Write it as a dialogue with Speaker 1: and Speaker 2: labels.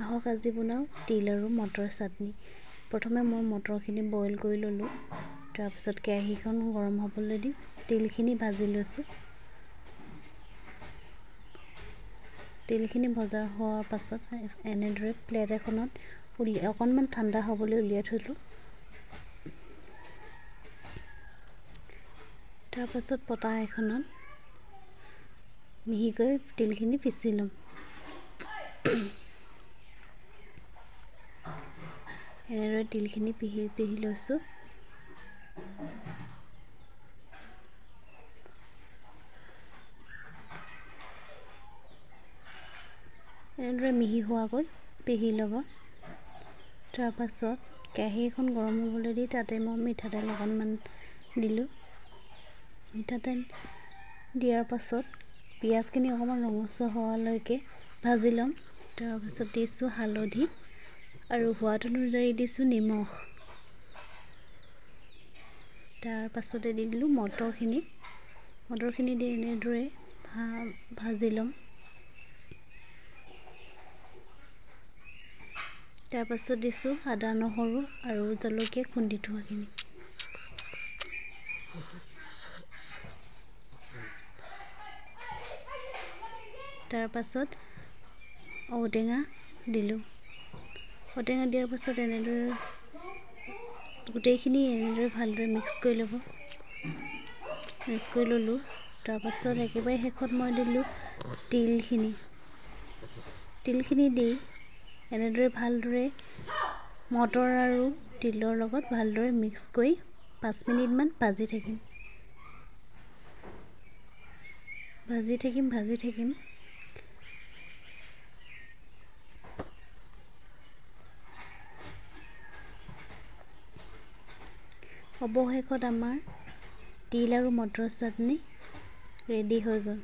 Speaker 1: আহক আজি বনাওঁ তিল আৰু মটৰ চাটনি। প্ৰথমে মই মটৰখিনি বইল কৰি ল'লোঁ। তাৰপিছত কেৰাহীখন গৰম হ'বলৈ দি তিলখিনি ভাজি লৈছোঁ। তিলখিনি ভজা হোৱাৰ পাছত এনেদৰে প্লেট এখনত অকণমান ঠাণ্ডা হ'বলৈ উলিয়াই থলোঁ। তাৰপাছত পটা এখনত মিহিকৈ তিলখিনি পিচি ল'ম। এনেদৰে তিলখিনি পিহি লৈছোঁ। এনেদৰে মিহি হোৱাকৈ পিহি ল'ব। তাৰপাছত কেৰাহী এখন গৰম হ'বলৈ দি তাতে মই মিঠাতেল অকণমান দিলোঁ। মিঠাতেল দিয়াৰ পাছত পিঁয়াজখিনি অকণমান ৰঙচুৱা হোৱালৈকে ভাজি ল'ম। তাৰপাছত দিছোঁ হালধি আৰু সোৱাদ অনুযায়ী দিছোঁ নিমখ। তাৰপাছতে দি দিলোঁ মটৰখিনি দি এনেদৰে ভাজি ল'ম। তাৰপাছত দিছোঁ আদা নহৰু আৰু জলকীয়া খুন্দি থোৱাখিনি। তাৰপাছত ঔটেঙা দিলোঁ। ঔটেঙা দিয়াৰ পাছত এনেদৰে গোটেইখিনি ভালদৰে মিক্স কৰি ল'ব। মিক্স কৰি ল'লোঁ। তাৰপাছত একেবাৰে শেষত মই দিলোঁ তিলখিনি দি এনেদৰে ভালদৰে মটৰ আৰু তিলৰ লগত ভালদৰে মিক্স কৰি 5 মিনিটমান ভাজি থাকিম। অৱশেষত আমাৰ তিল আৰু মটৰ চাটনি ৰেডি হৈ গ'ল।